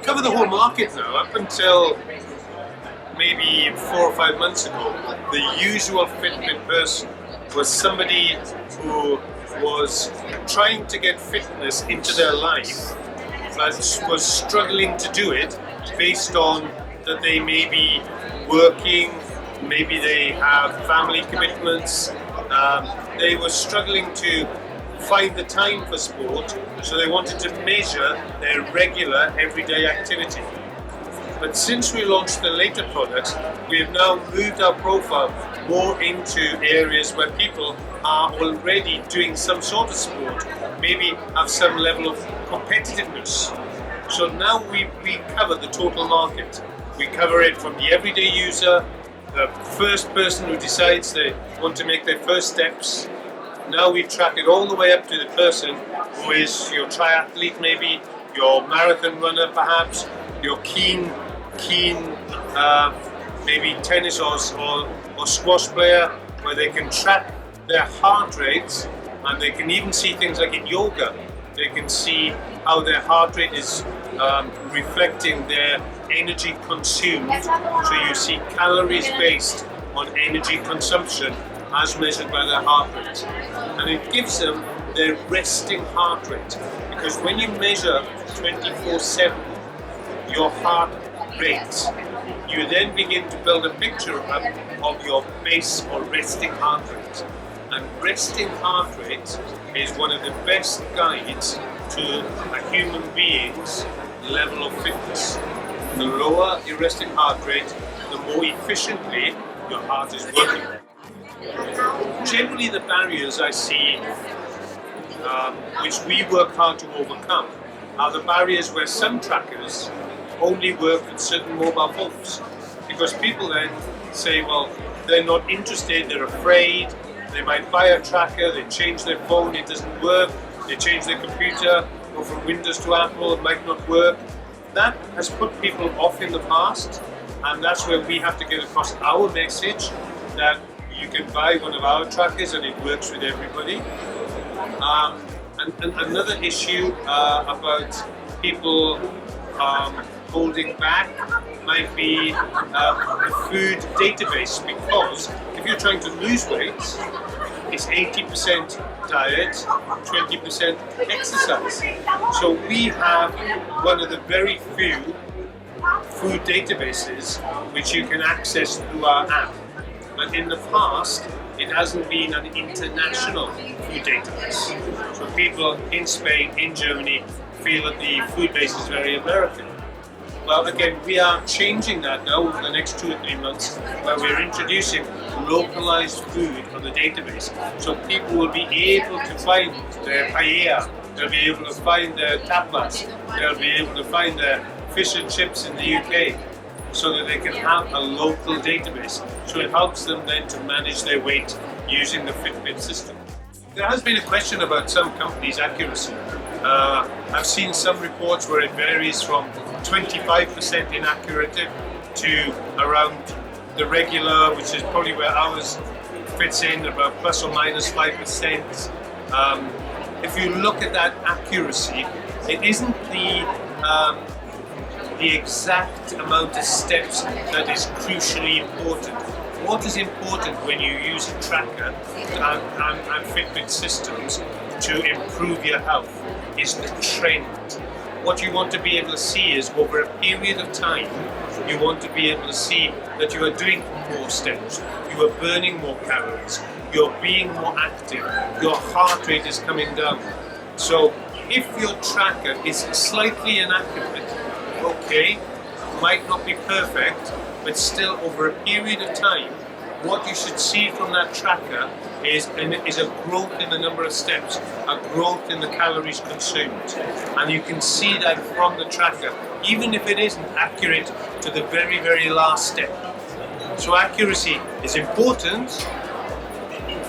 cover the whole market now. Up until maybe 4 or 5 months ago, the usual Fitbit person was somebody who was trying to get fitness into their life but was struggling to do it based on that they may be working, maybe they have family commitments, they were struggling to find the time for sport, so they wanted to measure their regular everyday activity. But since we launched the later products, we have now moved our profile more into areas where people are already doing some sort of sport, maybe have some level of competitiveness. So now we cover the total market. We cover it from the everyday user, the first person who decides they want to make their first steps. Now we track it all the way up to the person who is your triathlete, maybe your marathon runner, perhaps your keen maybe tennis or squash player, where they can track their heart rates, and they can even see things like in yoga. They can see how their heart rate is reflecting their energy consumed. So you see calories based on energy consumption as measured by their heart rate. And it gives them their resting heart rate, because when you measure 24/7 your heart rate, you then begin to build a picture up of your base or resting heart rate. And resting heart rate is one of the best guides to a human being's level of fitness. The lower your resting heart rate, the more efficiently your heart is working. Generally, the barriers I see, which we work hard to overcome, are the barriers where some trackers only work with certain mobile phones. Because people then say, well, they're not interested, they're afraid, they might buy a tracker, they change their phone, it doesn't work, they change their computer, go from Windows to Apple, it might not work. That has put people off in the past, and that's where we have to get across our message that you can buy one of our trackers and it works with everybody. And another issue about people holding back might be the food database, because if you're trying to lose weight, it's 80% diet, 20% exercise. So we have one of the very few food databases which you can access through our app. But in the past, it hasn't been an international food database. So people in Spain, in Germany, feel that the food base is very American. Well, again, we are changing that now over the next 2 or 3 months, where we're introducing localized food on the database. So people will be able to find their paella, they'll be able to find their tapas, they'll be able to find their fish and chips in the UK, so that they can have a local database. So it helps them then to manage their weight using the Fitbit system. There has been a question about some companies' accuracy. I've seen some reports where it varies from 25% inaccurate to around the regular, which is probably where ours fits in, about plus or minus 5%. If you look at that accuracy, it isn't the exact amount of steps that is crucially important. What is important when you use a tracker and Fitbit systems to improve your health is the trend. What you want to be able to see is, over a period of time, you want to be able to see that you are doing more steps, you are burning more calories, you're being more active, your heart rate is coming down. So if your tracker is slightly inaccurate, okay, might not be perfect, but still over a period of time, what you should see from that tracker is a growth in the number of steps, a growth in the calories consumed. And you can see that from the tracker, even if it isn't accurate to the very, very last step. So accuracy is important,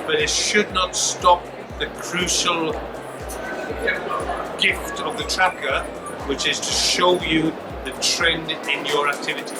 but it should not stop the crucial gift of the tracker, which is to show you the trend in your activity.